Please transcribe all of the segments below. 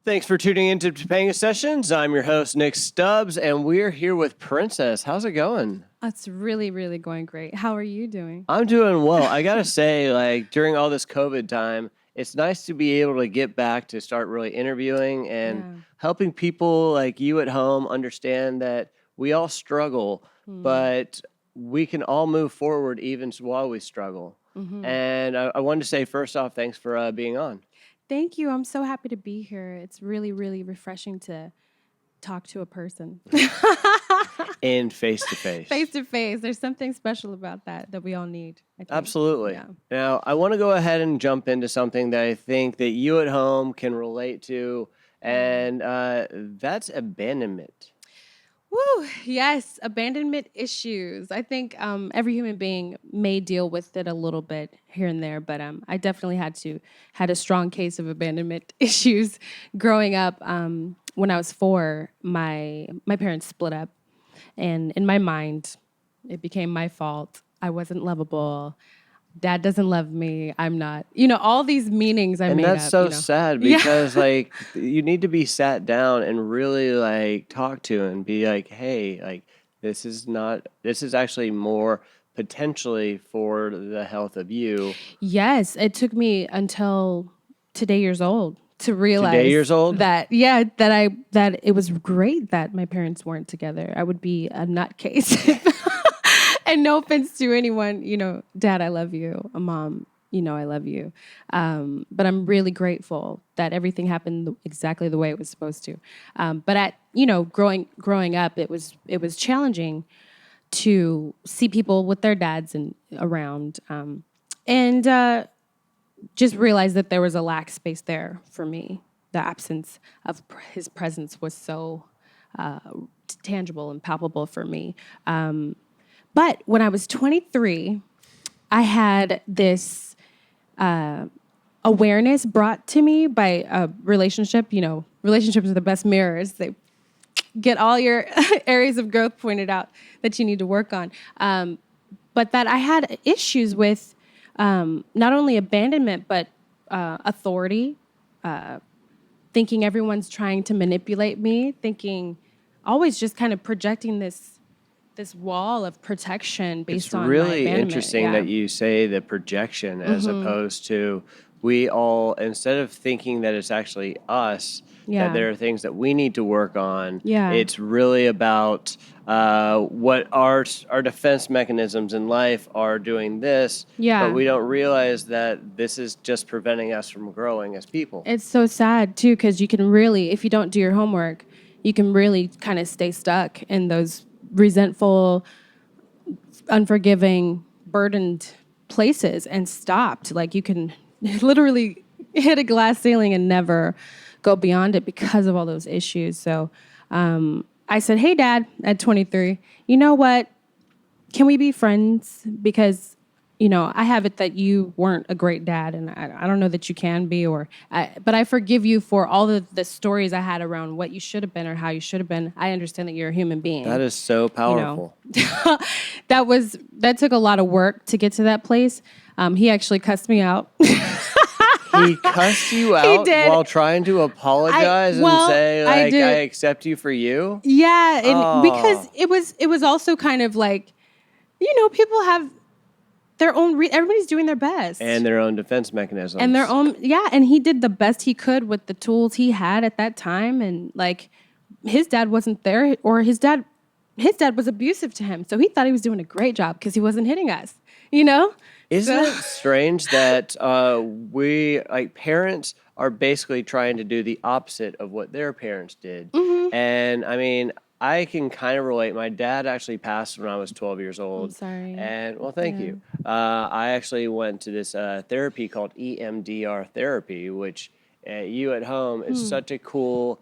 Thanks for tuning into Topanga Sessions. I'm your host, Nick Stubbs, and we're here with Princess. How's it going? It's really, really going great. How are you doing? I'm doing well. I got to say, during all this COVID time, it's nice to be able to get back to start really interviewing and Yeah. helping people like you at home understand that we all struggle, but we can all move forward even while we struggle. And I wanted to say, first off, thanks for being on. Thank you. I'm so happy to be here. It's really, really refreshing to talk to a person And face to face. face to face. There's something special about that we all need. I think. Absolutely. Yeah. Now, I want to go ahead and jump into something that I think that you at home can relate to, and that's abandonment. Woo! Yes, abandonment issues. I think every human being may deal with it a little bit here and there, but I definitely had a strong case of abandonment issues growing up. When I was 4, my parents split up, and in my mind, it became my fault. I wasn't lovable. Dad doesn't love me. I'm not. All these meanings I And made that's up. so sad Yeah. because you need to be sat down and really talk to and be like, hey, this is actually more potentially for the health of you. Yes, it took me until today years old to realize Today years old? that that it was great that my parents weren't together. I would be a nutcase. And no offense to anyone, Dad, I love you. Mom, I love you. But I'm really grateful that everything happened exactly the way it was supposed to. But growing up, it was challenging to see people with their dads and around, and just realize that there was a lack space there for me. The absence of his presence was so tangible and palpable for me. But when I was 23, I had this awareness brought to me by a relationship. Relationships are the best mirrors. They get all your areas of growth pointed out that you need to work on. But that I had issues with not only abandonment, but authority, thinking everyone's trying to manipulate me, thinking always just kind of projecting this wall of protection based on my It's really abandonment. interesting that you say the projection as opposed to we all, instead of thinking that it's actually us, Yeah. that there are things that we need to work on, Yeah. it's really about what our defense mechanisms in life are doing this, Yeah. but we don't realize that this is just preventing us from growing as people. It's so sad too, because you can really, if you don't do your homework, you can really kind of stay stuck in those resentful, unforgiving, burdened places and stopped. Like you can literally hit a glass ceiling and never go beyond it because of all those issues. So I said, hey, Dad, at 23, you know what? Can we be friends? Because I have it that you weren't a great dad, and I don't know that you can be, but I forgive you for all the stories I had around what you should have been or how you should have been. I understand that you're a human being. That is so powerful. That took a lot of work to get to that place. He actually cussed me out. He cussed you out did. while trying to apologize and say, I I did. accept you for you? Yeah, and Oh. because it was also kind of like, people have their own. Everybody's doing their best And their own defense mechanisms. and their own. Yeah, and he did the best he could with the tools he had at that time, and his dad wasn't there, or his dad was abusive to him, so he thought he was doing a great job because he wasn't hitting us. Isn't it strange that we, parents, are basically trying to do the opposite of what their parents did? Mm-hmm. And I mean, I can kind of relate. My dad actually passed when I was 12 years old. I'm sorry. And, well, thank you. I actually went to this therapy called EMDR therapy, which you at home is such a cool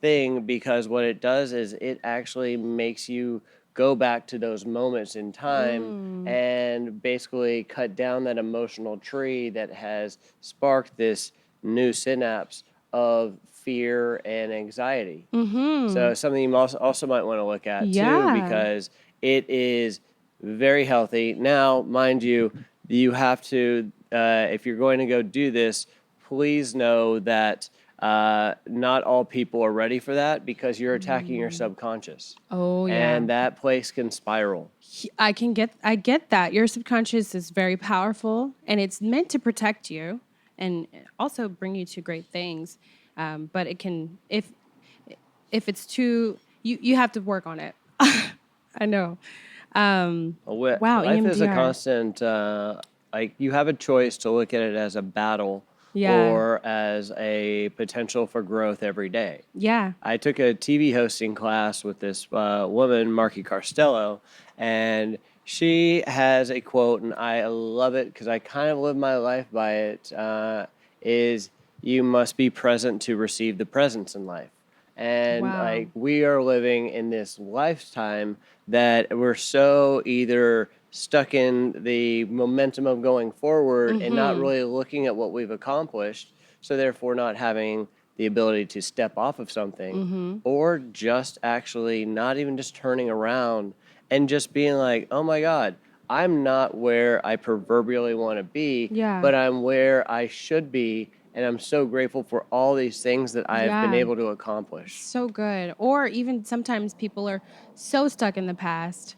thing because what it does is it actually makes you go back to those moments in time and basically cut down that emotional tree that has sparked this new synapse of fear and anxiety. So something you also might want to look at too, because it is very healthy. Now, mind you, you have to, if you're going to go do this, please know that not all people are ready for that because you're attacking your subconscious. Oh yeah. And that place can spiral. I get that. Your subconscious is very powerful and it's meant to protect you and also bring you to great things. But it can, if it's too, you have to work on it. I know. Wow. Life is a EMDR. constant, like you have a choice to look at it as a battle Yeah. or as a potential for growth every day. Yeah. I took a TV hosting class with this woman, Marky Carstello, and she has a quote, and I love it because I kind of live my life by it, is you must be present to receive the presents in life. And Wow. like we are living in this lifetime that we're so either stuck in the momentum of going forward and not really looking at what we've accomplished, so therefore not having the ability to step off of something, or just actually not even just turning around and just being like, oh my God, I'm not where I proverbially want to be, Yeah. but I'm where I should be. And I'm so grateful for all these things that I've been Yeah. able to accomplish. So good. Or even sometimes people are so stuck in the past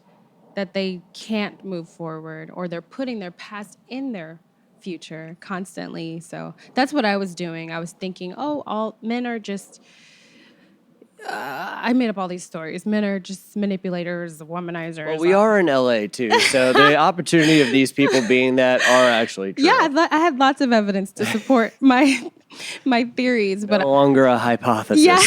that they can't move forward or they're putting their past in their future constantly. So that's what I was doing. I was thinking, oh, all men are just, I made up all these stories. Men are just manipulators, womanizers. Well, we are in LA too, so the opportunity of these people being that are actually true. Yeah, I had lots of evidence to support my theories, but No longer a hypothesis. yeah,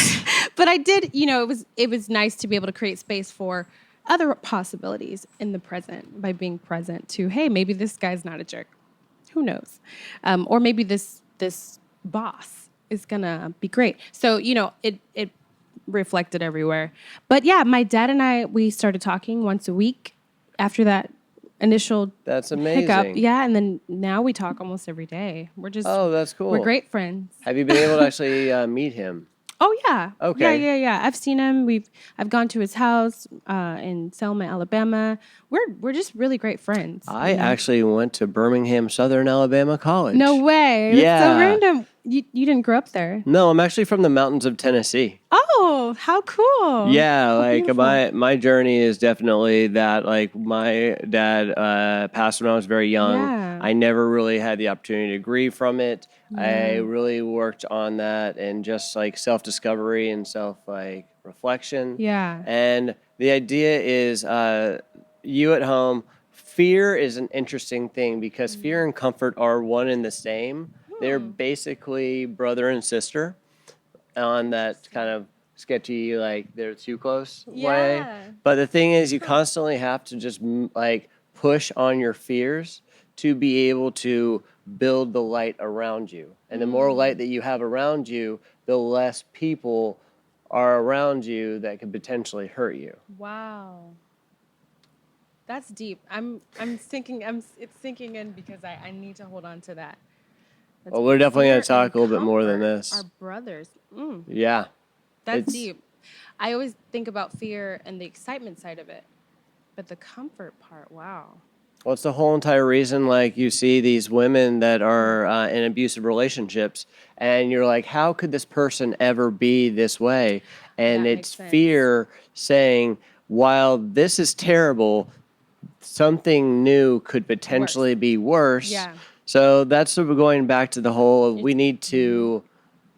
but I did. It was nice to be able to create space for other possibilities in the present by being present to, hey, maybe this guy's not a jerk. Who knows? Or maybe this boss is gonna be great. So it reflected everywhere. But yeah, my dad and we started talking once a week after that initial That's hiccup. amazing. Yeah, and then now we talk almost every day. Oh, that's cool. We're great friends. Have you been able to actually meet him? Oh yeah. Okay. Yeah. I've seen him. I've gone to his house in Selma, Alabama. We're just really great friends. I actually went to Birmingham Southern Alabama College. No way. Yeah. That's so random. You didn't grow up there. No, I'm actually from the mountains of Tennessee. Oh, how cool. Yeah, like beautiful. my journey is definitely that. Like my dad passed when I was very young. Yeah. I never really had the opportunity to grieve from it. I Yeah. really worked on that and just like self discovery and self like reflection. Yeah. And the idea is you at home. Fear is an interesting thing because fear and comfort are one and the same. They're basically brother and sister on that kind of sketchy, like they're too close way. Yeah. But the thing is, you constantly have to just like push on your fears to be able to build the light around you. And the more light that you have around you, the less people are around you that could potentially hurt you. Wow. That's deep. It's sinking in because I need to hold on to that. Well, we're definitely going to Fear talk a and little bit more than comfort this. are brothers. Yeah. That's It's- deep. I always think about fear and the excitement side of it, but the comfort part, wow. Well, it's the whole entire reason, like, you see these women that are in abusive relationships, and you're like, how could this person ever be this way? And That it's makes sense. fear saying, while this is terrible, something new could potentially be worse. Yeah. So that's sort of going back to the whole, we need to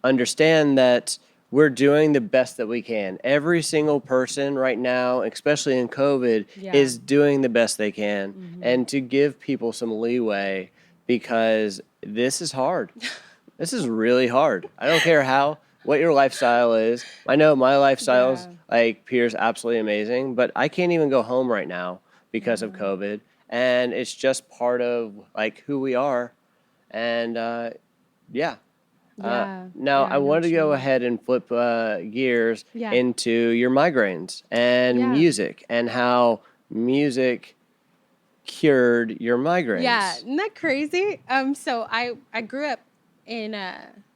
understand that we're doing the best that we can. Every single person right now, especially in COVID, Yeah. is doing the best they can. And to give people some leeway because this is hard. This is really hard. I don't care what your lifestyle is. I know my lifestyle's like Pierre's absolutely amazing, but I can't even go home right now because of COVID. And it's just part of like who we are. And yeah. Now, I know wanted what to you go mean. ahead and flip gears Yeah. into your migraines and Yeah. music and how music cured your migraines. Yeah, isn't that crazy? So I grew up in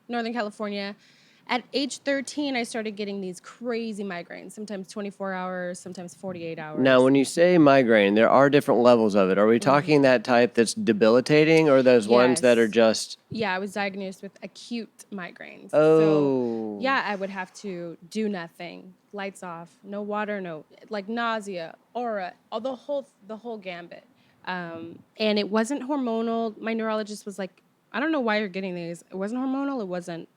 Northern California, At age 13, I started getting these crazy migraines, sometimes 24 hours, sometimes 48 hours. Now, when you say migraine, there are different levels of it. Are we talking that type that's debilitating or those ones that are just... Yeah, I was diagnosed with acute migraines. Oh. So, yeah, I would have to do nothing, lights off, no water, no, like nausea, aura, all the whole gambit. And it wasn't hormonal. My neurologist was like, I don't know why you're getting these. It wasn't hormonal. It wasn't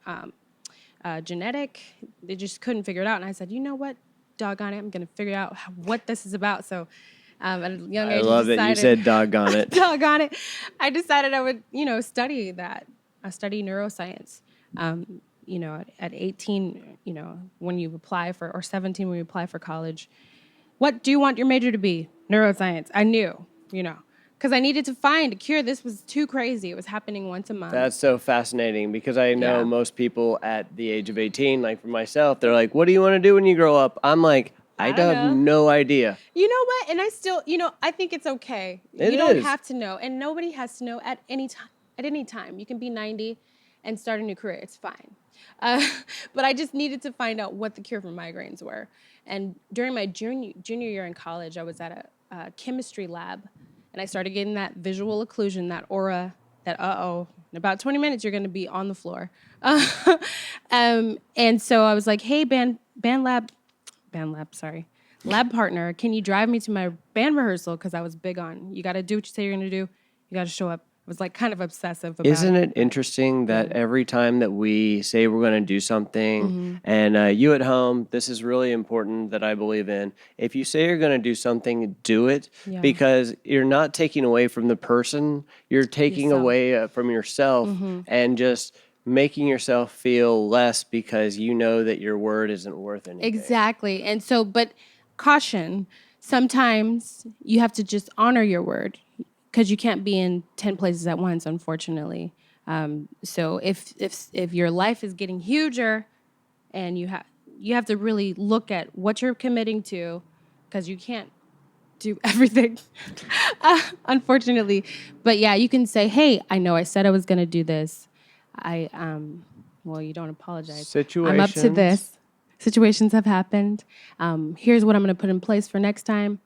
genetic. They just couldn't figure it out. And I said, you know what? Doggone it. I'm going to figure out what this is about. So at a young age, I love that you said doggone it. Doggone it. I decided I would, study that. I study neuroscience. At 18, when you apply for, or 17 when you apply for college, what do you want your major to be? Neuroscience. I knew, because I needed to find a cure. This was too crazy. It was happening once a month. That's so fascinating because I know most people at the age of 18, like for myself, they're like, what do you want to do when you grow up? I'm like, I have no idea. You know what? And I still, I think it's okay. You don't have to know. And nobody has to know at any time. At any time. You can be 90 and start a new career. It's fine. But I just needed to find out what the cure for migraines were. And during my junior year in college, I was at a chemistry lab. And I started getting that visual occlusion, that aura, that in about 20 minutes, you're going to be on the floor. And so I was like, hey, lab partner, can you drive me to my band rehearsal? Because I was big on, you got to do what you say you're going to do. You got to show up. I was like kind of obsessive about it. Isn't it interesting that every time that we say we're going to do something, and you at home, this is really important that I believe in. If you say you're going to do something, do it, because you're not taking away from the person. You're taking away from yourself and just making yourself feel less because you know that your word isn't worth anything. Exactly. And so, but caution, sometimes you have to just honor your word. Because you can't be in 10 places at once, unfortunately. So if your life is getting huger, and you have to really look at what you're committing to, because you can't do everything, unfortunately. But yeah, you can say, "Hey, I know I said I was going to do this. You don't apologize. Situations. I'm up to this. Situations have happened. Here's what I'm going to put in place for next time.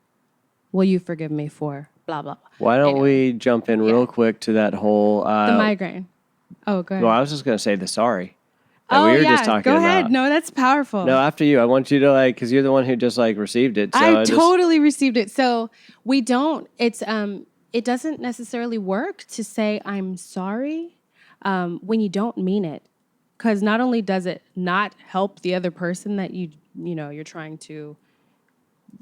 Will you forgive me for blah, blah, blah." Why don't we jump in real quick to that whole... the migraine. Oh, go ahead. Well, I was just going to say the sorry that we were just talking about. Go ahead. No, that's powerful. No, after you. I want you to because you're the one who just received it. So I totally received it. So we don't, it doesn't necessarily work to say I'm sorry when you don't mean it. Because not only does it not help the other person that you're trying to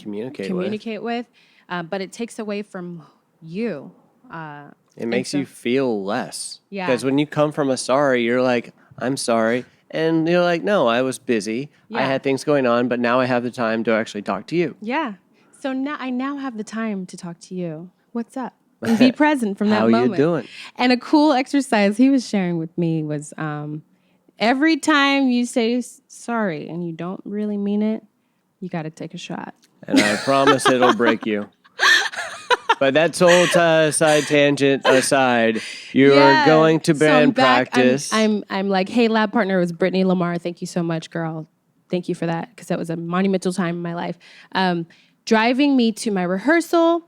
communicate with, but it takes away from you. It makes you feel less. Yeah. Because when you come from a sorry, you're like, I'm sorry. And you're like, no, I was busy. Yeah. I had things going on, but now I have the time to actually talk to you. Yeah. So now I have the time to talk to you. What's up? And be present from that moment. How you doing? And a cool exercise he was sharing with me was every time you say sorry and you don't really mean it, you got to take a shot. And I promise it'll break you. But that's whole side tangent aside. You are going to band practice. I'm like, hey, lab partner, it was Brittany Lamar. Thank you so much, girl. Thank you for that, because that was a monumental time in my life. Driving me to my rehearsal.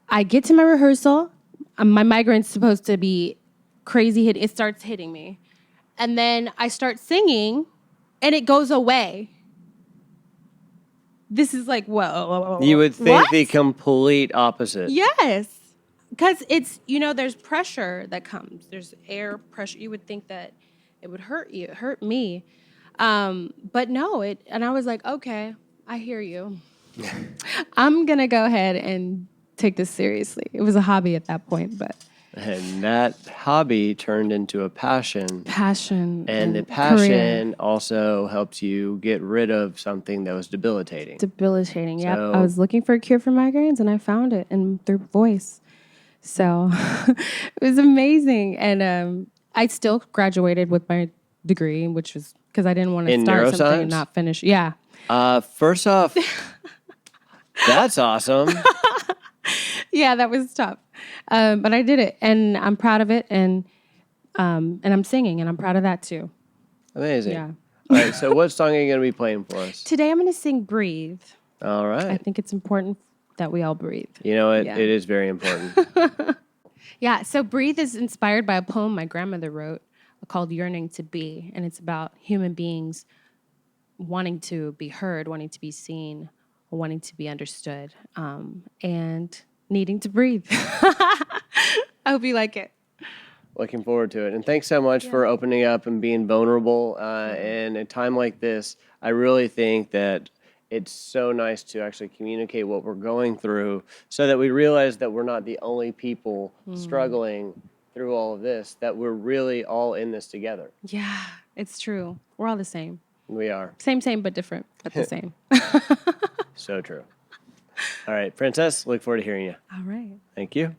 I get to my rehearsal. My migraine's supposed to be crazy. It starts hitting me. And then I start singing, and it goes away. This is like, whoa. You would think the complete opposite. Yes. Because it's, there's pressure that comes. There's air pressure. You would think that it would hurt you, hurt me. But no, and I was like, okay, I hear you. I'm going to go ahead and take this seriously. It was a hobby at that point, but. And that hobby turned into a passion. And the passion also helps you get rid of something that was debilitating. Yep. I was looking for a cure for migraines, and I found it through voice. So it was amazing. And I still graduated with my degree, which was because I didn't want to start something and not finish. Yeah. First off, that's awesome. Yeah, that was tough. But I did it, and I'm proud of it, and I'm singing, and I'm proud of that too. Amazing. Yeah. All right, so what song are you going to be playing for us? Today I'm going to sing Breathe. All right. I think it's important that we all breathe. You know, it Yeah. is very important. Yeah, so Breathe is inspired by a poem my grandmother wrote called Yearning to Be, and it's about human beings wanting to be heard, wanting to be seen, wanting to be understood, and needing to breathe. I hope you like it. Looking forward to it. And thanks so much for opening up and being vulnerable. And a time like this, I really think that it's so nice to actually communicate what we're going through so that we realize that we're not the only people struggling through all of this, that we're really all in this together. Yeah, it's true. We're all the same. We are. Same, but different, but the same. So true. All right, Princess, look forward to hearing you. All right. Thank you.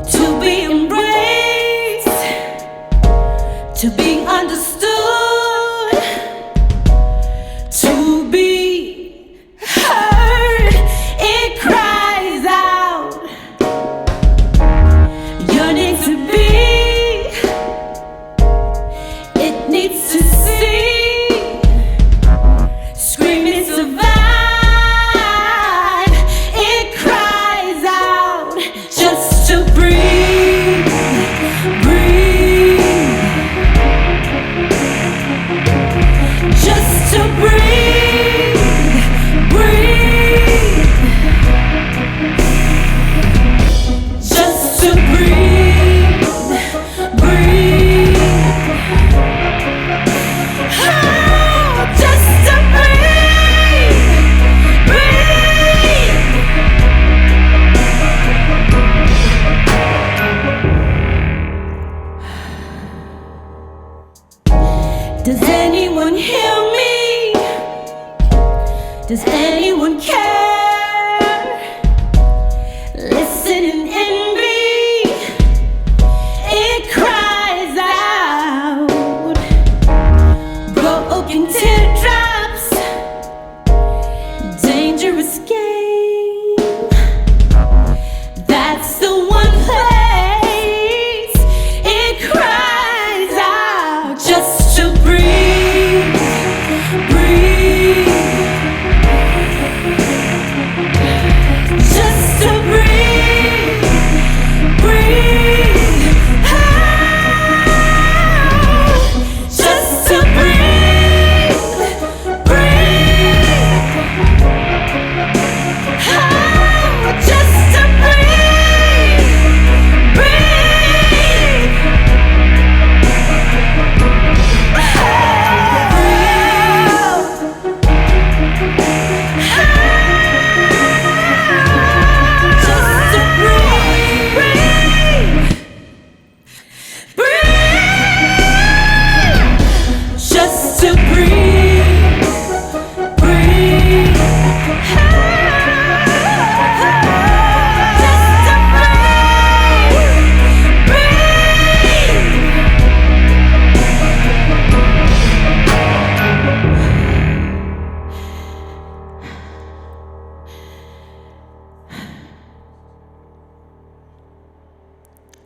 To be embraced, to be understood, to be heard, it cries out, yearning to be, it needs to see, screaming survive, it cries out just to breathe, breathe, just to breathe, breathe, just to breathe, breathe, oh, just to breathe, breathe. Does anyone hear me? Does anyone care? Listen and envy, it cries out, broken teardrops, dangerous game. That's the one place it cries out just to breathe, breathe, just to breathe, breathe, just to breathe, breathe, just to breathe, just to breathe, breathe, just to breathe, breathe.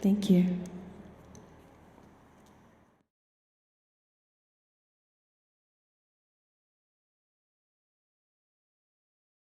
Thank you.